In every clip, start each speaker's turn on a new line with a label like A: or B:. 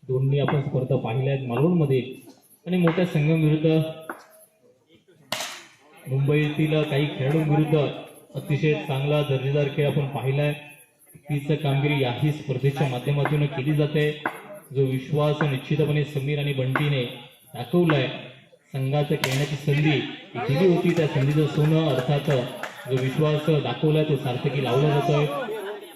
A: दोन्ही आपण स्पर्धा पाहिल्या आहेत मालवणमध्ये आणि मोठ्या संघांविरुद्ध मुंबईतील काही खेळाडूंविरुद्ध अतिशय चांगला दर्जेदार खेळ आपण पाहिलाय। तीच कामगिरी याही स्पर्धेच्या माध्यमातून केली जाते। जो विश्वास निश्चितपणे समीर आणि बंटीने दाखवलाय, संघाचं खेळण्याची संधी दिली होती, त्या संधीचं सोनं अर्थात जो विश्वास दाखवलाय तो सार्थकी लावला जातोय।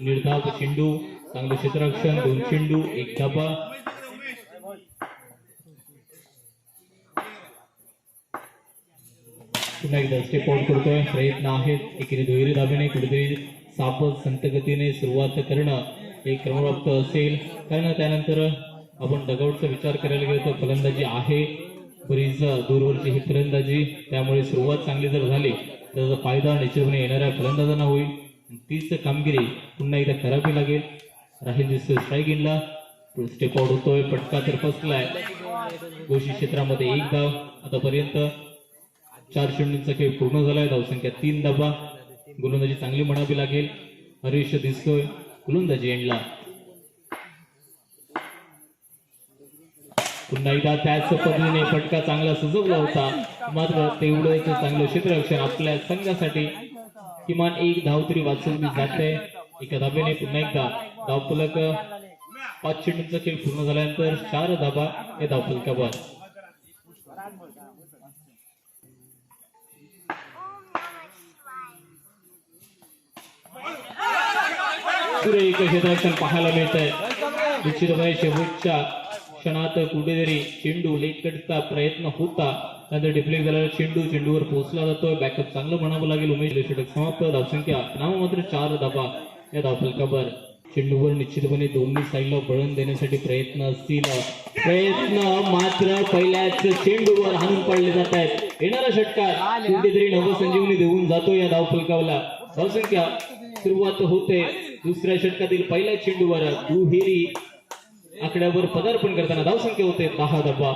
A: निर्धाव चेंडू, चांगलं क्षेत्ररक्षण, 2 चेंडू 1 धाबा। पुन्हा एकदा स्टेप आउट करतोय, प्रयत्न आहेत एकीने दुहेरी धाब्याने कुठेतरी सापत संत गतीने सुरुवात करणं एक क्रमप्राप्त असेल, कारण त्यानंतर आपण डगआउटचा विचार करायला गेलो तर फलंदाजी आहे बरीच दूरवरची ही फलंदाजी, त्यामुळे सुरुवात चांगली जर झाली तर त्याचा फायदा निश्चितपणे येणाऱ्या फलंदाजांना होईल। तीच कामगिरी पुन्हा एकदा करावी लागेल। राहील दिसतोय स्ट्राईक इनला, स्टेप आउट होतोय, पटका तर फसलाय गोशी क्षेत्रामध्ये 1 धाव। आतापर्यंत 4 चेंडूंचा खेळ पूर्ण झालाय, धावसंख्या 3 धाबा। गोलंदाजी चांगली म्हणावी लागेल। हरीश दिसतोय गोलंदाजी एंडला, पुन्हा एकदा त्याच पद्धतीने फटका चांगला सजवला होता, मात्र तेवढंच चांगलं क्षेत्ररक्षण आपल्या संघासाठी किमान 1 धाव तरी वाचवली जाते एका धाब्याने। पुन्हा एकदा धावफलक 5 चेंडूंचा खेळ पूर्ण झाल्यानंतर 4 धाबा या धावफलकावर। सुरेख क्षेत्ररक्षण पाहायला मिळत आहे। निश्चितपणे शेवटच्या क्षणात कुठेतरी चेंडू लेट कटचा प्रयत्न होता, त्यानंतर डिफ्लेक्ट झालेला चेंडू चेंडूवर पोहोचला जातोय। बॅकअप चांगलं म्हणावं लागेल। उमेश षटक समाप्त, धावसंख्या नाममात्र 4 धाबा या धावफलकावर। चेंडूवर निश्चितपणे दोन्ही साईडला बळण देण्यासाठी प्रयत्न असतील, प्रयत्न मात्र पहिल्याच चेंडूवर हाणून पाडले जात आहेत। येणारा षटकार कुठेतरी नवसंजीवनी देऊन जातो या धावफलकावला। धावसंख्या सुरुवात होते दुसऱ्या षटकातील पहिल्या चेंडूवर दुहेरी आकड्यावर पदार्पण करताना धावसंख्या होते 10 धाबा।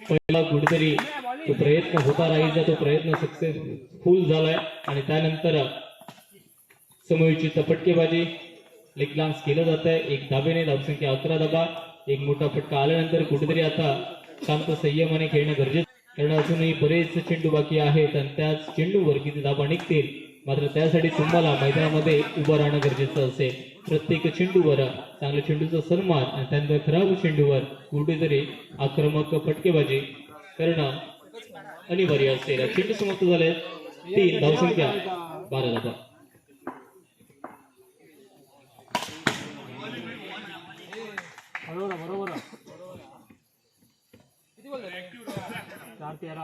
A: पहिला कुठेतरी तो प्रयत्न होता राहील, तो प्रयत्न सक्सेसफुल झालाय आणि त्यानंतर समयोचित फटकेबाजी लेग लांस केलं जात आहे 1 धाब्याने। धावसंख्या 11 धाबा। एक मोठा फटका आल्यानंतर कुठेतरी आता शांत संयमाने खेळणं गरजेचं, कारण अजूनही बरेच चेंडू बाकी आहेत आणि त्याच चेंडूवर किती धाबा निघतील, मात्र त्यासाठी तुम्हाला मैदानामध्ये उभं राहणं गरजेचं असेल। प्रत्येक चेंडूवर चांगल्या चेंडूचा सन्मान आणि त्यानंतर खराब चेंडूवर कुठेतरी आक्रमक फटकेबाजी करणं अनिवार्य असेल। चेंडू समाप्त झाले 3, धावसंख्या 12 धाबा।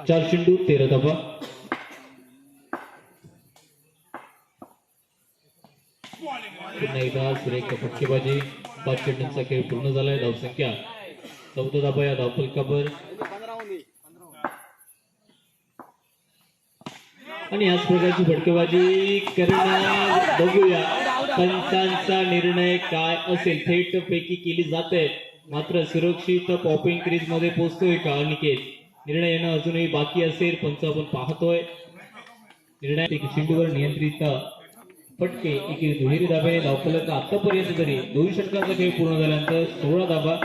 A: चार चेंडू 13 धाबा। पुन्हा एकदा सुरेख फटकेबाजी, 5 चेंडूंचा खेळ पूर्ण झालाय। धावसंख्या 14 धाबा या धावफलकावर आणि याच प्रकारची फटकेबाजी करण्यात बघूया पंचांचा निर्णय काय असेल। थेट पैकी केली जाते, मात्र सुरक्षित पॉपिंग क्रीज मध्ये पोहोचतोय का अनिकेत? निर्णय येणं अजूनही बाकी असेल। पंच आपण पाहतोय निर्णय चेंडूवर नियंत्रित फटके एकेरी दुहेरी धाब्याने धावफलक आतापर्यंत तरी 2 षटकांचा खेळ पूर्ण झाल्यानंतर 16 धाबा।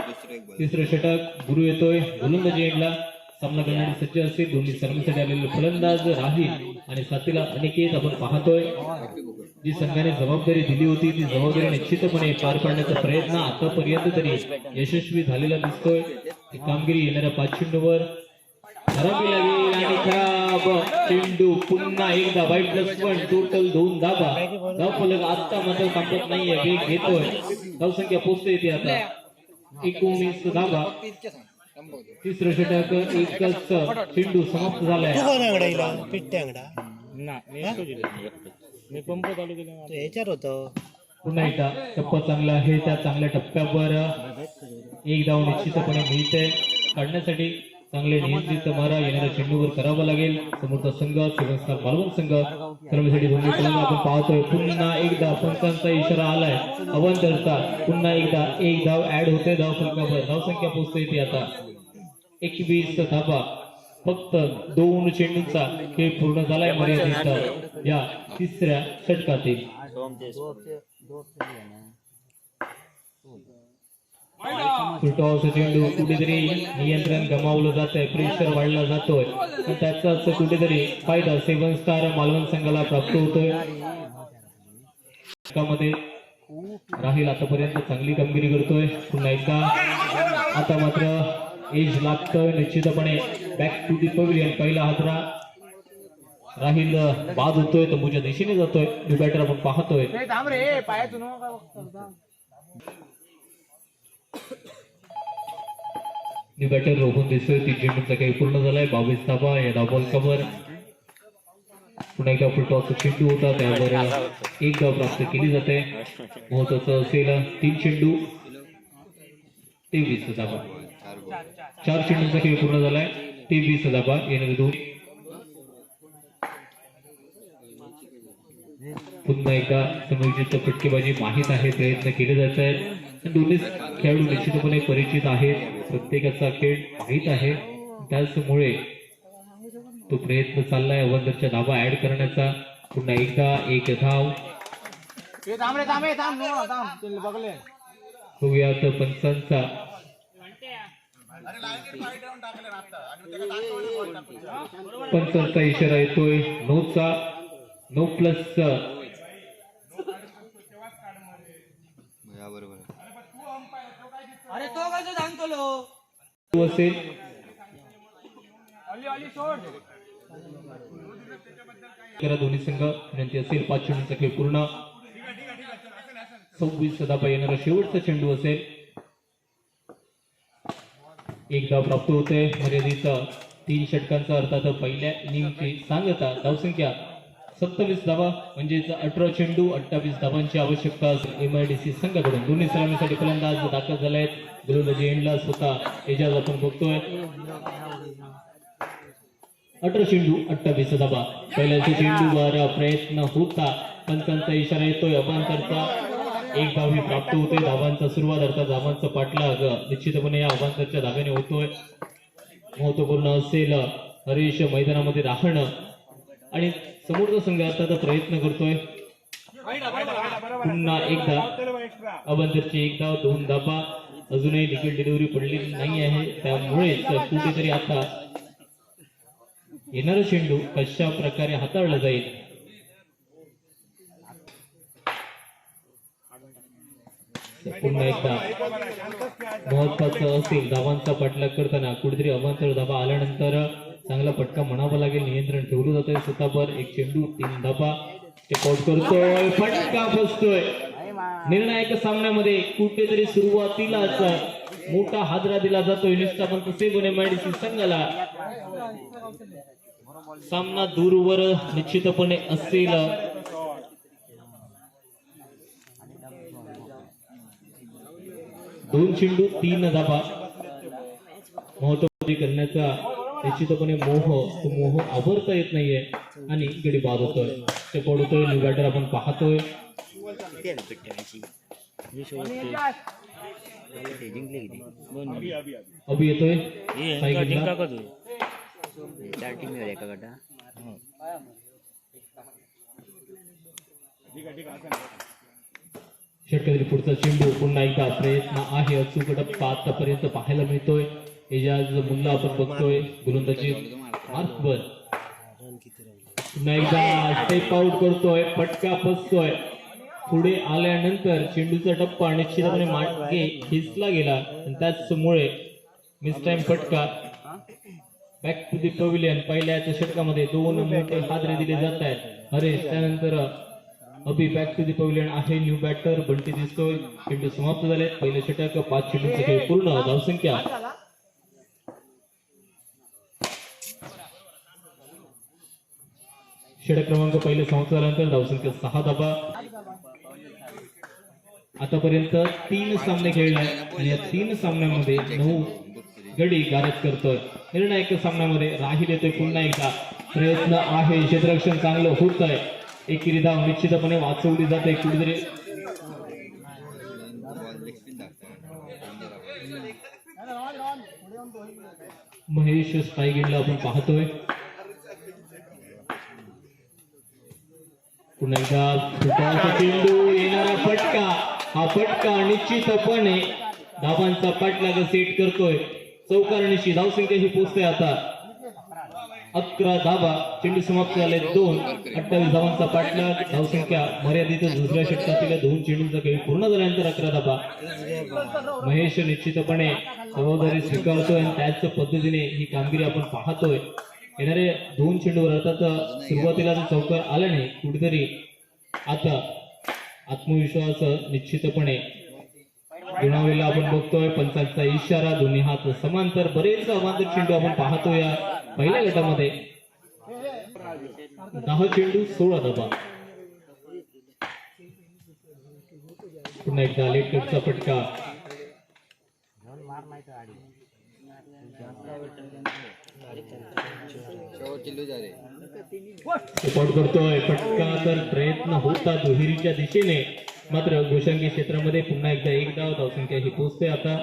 A: तिसरं षटक गुरु येतोय गोलंदाजी एंडला, सामना करण्यासाठी सज्ज असेल दोन्ही सर्वांसाठी आलेले फलंदाज राहील आणि साथीला अनिकेत आपण पाहतोय। जी संघाने जबाबदारी दिली होती ती जबाबदारी निश्चितपणे पार पाडण्याचा प्रयत्न आतापर्यंत तरी यशस्वी झालेला दिसतोय। ती कामगिरी येणाऱ्या 5 चेंडूवर करावी लागेल आणि खराब चेंडू पुन्हा एकदा वाईट +1, टोटल 2 धाबा। धावफलक आता मात्र संपत नाहीये, वेग घेतोय। धावसंख्या पोहोचते येते आता 19 धाबा। तिसरं षटक एकच चेंडू समाप्त झालाय। पुन्हा एकदा टप्पा चांगला आहे, त्या चांगल्या टप्प्यावर 1 धाव निश्चितपणे मिळते। काढण्यासाठी चांगले नियंत्रित मारा येणाऱ्या चेंडूवर करावा लागेल। समोरचा संघ शिवस्कार मालवण संघ सर्वांसाठी दोन्ही संघ आपण पाहतोय। पुन्हा एकदा पंचांचा इशारा आलाय अवंतरचा, पुन्हा एकदा 1 धाव ऍड होते धावफलकावर। धावसंख्या पोहोचते येते आता 21 धाबा। फक्त 2 चेंडूंचा खेळ पूर्ण झालाय मर्यादित या तिसऱ्या षटकातील। फुलटॉसचा चेंडू कुठेतरी नियंत्रण गमावलं जात आहे, प्रेशर वाढला जातोय आणि त्याचाच कुठेतरी फायदा 7 स्टार मालवण संघाला प्राप्त होतोय. मध्ये राहील आतापर्यंत चांगली कामगिरी करतोय. पुन्हा एकदा आता मात्र एज लागतोय निश्चितपणे. Back to the pavilion. पहिला हादरा राहील बाद होतोय, तंबूच्या दिशेने जातोय. न्यू बॅटर आपण पाहतोय. न्यू बॅटर रोखून दिसतोय. 3 चेंडूचा काही पूर्ण झालाय. 22 धाबा या धावबॉल कव्हर. पुन्हा एकदा फुलटॉसचा चेंडू होता, त्यावर 1 धाव प्राप्त केली जाते. महत्वाचं असेल 3 चेंडू 23 धाबा. 4 चेंडूचा खेळ पूर्ण झालाय. 23 धाबा. येणारे 2. पुन्हा एकदा संयोजित फटकेबाजी माहीत आहे, प्रयत्न केले जात आहेत. दोन्ही खेळाडू निश्चितपणे परिचित आहेत, प्रत्येकाचा खेळ माहीत आहे, त्याचमुळे तो प्रयत्न चाललाय अवंदरच्या धाबा ऍड करण्याचा. पुन्हा एकदा 1 धाव. बघूयात पंचांचा इशारा येतोय. नो प्लस असेल. दोन्ही संघ विनंती असेल 5 चेंडूचा खेळ पूर्ण. 26 धाबा येणारा शेवटचा चेंडू असेल. 1 धाव प्राप्त होते. मर्यादित 3 षटकांचा अर्थात पहिल्या इनिंगची सांगता. धावसंख्या 27 धावा म्हणजेच 18 चेंडू 28 धावांची आवश्यकता असेल MIDC संघाकडून. दोन्ही सलामीसाठी फलंदाज दाखल झाले आहेत. गोलंदाजी एंडला स्वतः एजाज आपण बघतोय. 18 चेंडू 28 धावा. पहिल्याच्या चेंडूवर प्रयत्न होता, पंचांचा इशारा येतोय. अवांतरचा 1 धाव प्राप्त होते. धावांचा सुरुवात अर्थात धावांचा पाठलाग निश्चितपणे या अवांतरच्या धाव्याने होतोय. महत्वपूर्ण असेल हरीश मैदानामध्ये राहणं आणि समोरचा संघ अर्थात प्रयत्न करतोय. पुन्हा एकदा अवांतरची 1 धाव 2 धाबा. अजूनही विकेट डिलिव्हरी पडलेली नाही आहे, त्यामुळेच कुठेतरी आता येणारा चेंडू कशा प्रकारे हाताळला जाईल. पुन्हा एकदा महत्वाचं असेल धावांचा पाठलाग करताना कुठेतरी अवांतर धाबा आल्यानंतर चांगला फटका म्हणावा लागेल. नियंत्रण ठेवलं जातंय स्वतःवर. 1 चेंडू 3 धाबा. चेकआउट करतोय, फटका बसतोय. निर्णायक सामन्यामध्ये कुठेतरी सुरुवातीलाच मोठा हादरा दिला जातोय निष्ठावंत सेवन MIDC संघाला. सामना दूरवर निश्चितपणे असेल. दोन चेंडू 3 धाबा. महत्त्वाची करण्याचा निश्चितपणे मोह आवरता येत नाहीये आणि गडी बाद होतोय. ते पडतोय. न्यू बॅटर आपण पाहतोय. अभि येतोय. षटकातील पुढचा चेंडू. पुन्हा एकदा प्रयत्न आहे. अचूक टप्पा आतापर्यंत पाहायला मिळतोय. एजाज मुल्ला आपण बघतोय गोलंदाजी मार्कवर. पुन्हा एकदा स्टेप आउट करतोय, फटका फसतोय. पुढे आल्यानंतर चेंडूचा टप्पा निश्चितपणे मागे खेचला गेला आणि त्याचमुळे मिस टाइम फटका. Back to the pavilion. पहिल्याच षटकामध्ये 2 मोठे हादरे दिले जात आहेत. हरेश त्यानंतर अभि. बॅक टू दी पवेलियन आहे. न्यू बॅटर बंटी दिसतोय. चेंडू समाप्त झाले. पहिले षटक 5 चेंडूचा खेळ पूर्ण. धावसंख्या षटक क्रमांक पहिले समाप्त झाल्यानंतर धावसंख्या 6 धाबा. आतापर्यंत 3 सामने खेळले आणि या 3 सामन्यामध्ये 9 गडी गारद करतोय. निर्णायक सामन्यामध्ये राहील येतोय. पुन्हा एकदा प्रयत्न आहे. क्षेत्ररक्षण चांगलं होत आहे. एकेरी धाव निश्चितपणे वाचवली जाते. कुठेतरी महेश स्ट्राईक आपण पाहतोय. पुन्हा एकदा चेंडू. येणारा फटका. हा फटका निश्चितपणे धावांचा पाठलाग सेट करतोय चौकारणीशी धावसंख्या ही पोहोचते आता 11 धावा. चेंडू समाप्त झाले 2. 28 धावांचा पाठलाग. धावसंख्या मर्यादित. दुसऱ्या षटकातील 2 चेंडूंचा खेळ पूर्ण झाल्यानंतर 11 धावा. महेश निश्चितपणे जबाबदारी स्वीकारतोय आणि त्याच पद्धतीने ही कामगिरी आपण पाहतोय. येणारे 2 चेंडूवर अर्थात सुरुवातीला चौकार आल्याने कुठेतरी आता आत्मविश्वास निश्चितपणे गुणावलेला आपण बघतोय. पंचांचा इशारा. दोन्ही हात समांतर. बरेच अवांतर चेंडू आपण पाहतोय या पहिल्या गटामध्ये. 10 चेंडू 16 धावा. पुन्हा एकदा लेट कटचा फटका. सपोर्ट करतोय फटका तर प्रयत्न होता दुहेरीच्या दिशेने मात्र गोशांगी क्षेत्रामध्ये पुन्हा एकदा 1 धाव. धावसंख्या ही पोहोचते आता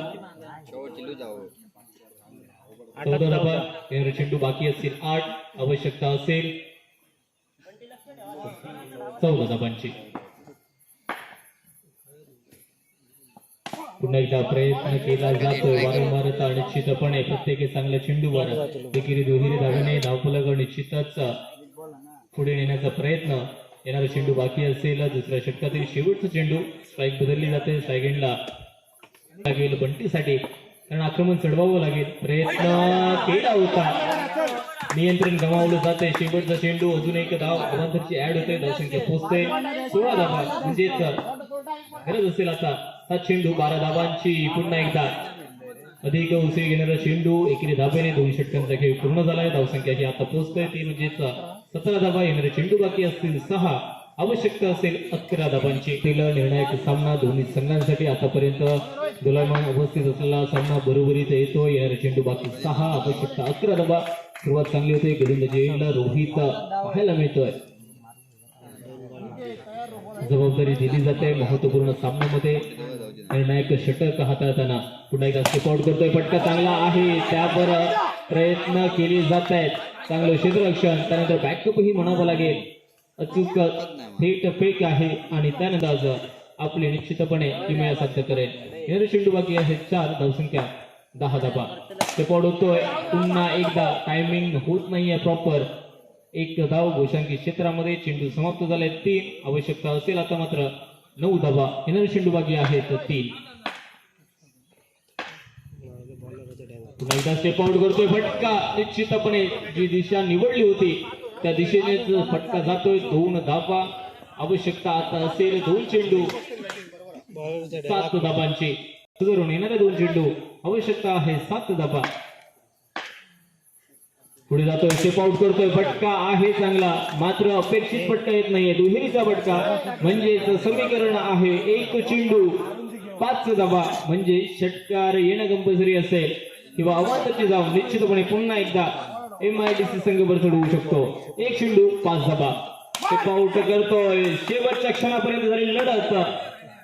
A: 14 धावा. येणारे चेंडू बाकी असतील 8. आवश्यकता असेल 14 धावांची. पुन्हा एकदा प्रयत्न केला जातोय वारंवार निश्चितपणे प्रत्येक चांगल्या चेंडूवर एकेरी दुहेरी धावेने धावफलक निश्चितच पुढे नेण्याचा प्रयत्न. येणारा चेंडू बाकी असेल दुसऱ्या षटकातील शेवटचा चेंडू. स्ट्राईक बदलली जाते. स्ट्राईक एंडला लागेल बंटीसाठी कारण आक्रमण चढवावं लागेल. प्रयत्न केला होता. नियंत्रण गमावलं जाते. शेवटचा चेंडू. अजून एक धाव अवांतरची ऍड होते. धावसंख्या पोहोचते 16 धावा. म्हणजेच गरज असेल आता 7 चेंडू 12 धावांची. पुन्हा एकदा अधिक उसळी घेणारा चेंडू. एकेरी धावेने 2 षटकांचा खेळ पूर्ण झालाय. धावसंख्या ही आता पोहोचते ती म्हणजेच 17 धावा. येणारे चेंडू बाकी असतील 6. आवश्यकता असेल 11 धावांची. निर्णायक सामना दोन्ही संघांसाठी आतापर्यंत दोलायमान उपस्थित असलेला सामना बरोबरीत येतो. येणारे चेंडू बाकी 6. आवश्यकता 11 धावा. सुरुवात चांगली होते. गोलंदाजीला रोहित पाहायला मिळतोय. जबाबदारी दिली जाते महत्वपूर्ण सामन्यामध्ये. निर्णायक षटक हाताळताना पुन्हा एकदा स्टेप करतोय. फटका चांगला आहे. त्यावर प्रयत्न केले जात आहेत. चांगलं क्षेत्ररक्षण. त्यानंतर बॅकअप ही म्हणावं लागेल. अचूक थेट फेक आहे आणि त्यानंतर आपली निश्चितपणे किमया साध्य करेल. येणारे चेंडू बाकी आहे 4. धावसंख्या 10 धावा. स्टेप होतोय. पुन्हा एकदा टायमिंग होत नाहीये प्रॉपर. 1 धाव गोशांकी क्षेत्रामध्ये. चेंडू समाप्त झाले 3. आवश्यकता असेल आता मात्र 9 धावा. येणारे चेंडू बाकी आहेत 3. पुन्हा एकदा स्टेप आउट करतोय. फटका निश्चितपणे जी दिशा निवडली होती त्या दिशेनेच फटका जातोय. 2 धावा. आवश्यकता आता असेल 2 चेंडू 7 धावांची. सुधारून येणारे 2 चेंडू. आवश्यकता आहे 7 धावा. पुढे जातोय. स्टेप आउट करतोय. फटका आहे चांगला मात्र अपेक्षित फटका येत नाहीये. दुहेरीचा फटका म्हणजेच समीकरण आहे 1 चेंडू 5 धावा. म्हणजे षटकार येणं कंपल्सरी असेल किंवा अवांतरची धाव निश्चितपणे पुन्हा एकदा MIDC संघ वर चढवू शकतो. 1 चेंडू 5 धावा. स्टेप आउट करतोय. शेवटच्या क्षणापर्यंत झालेली लढत.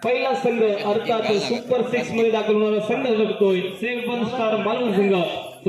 A: पहिला संघ अर्थात सुपर 6 मध्ये दाखल होणारा संघ जगतोय 7 स्टार मालवण संघ.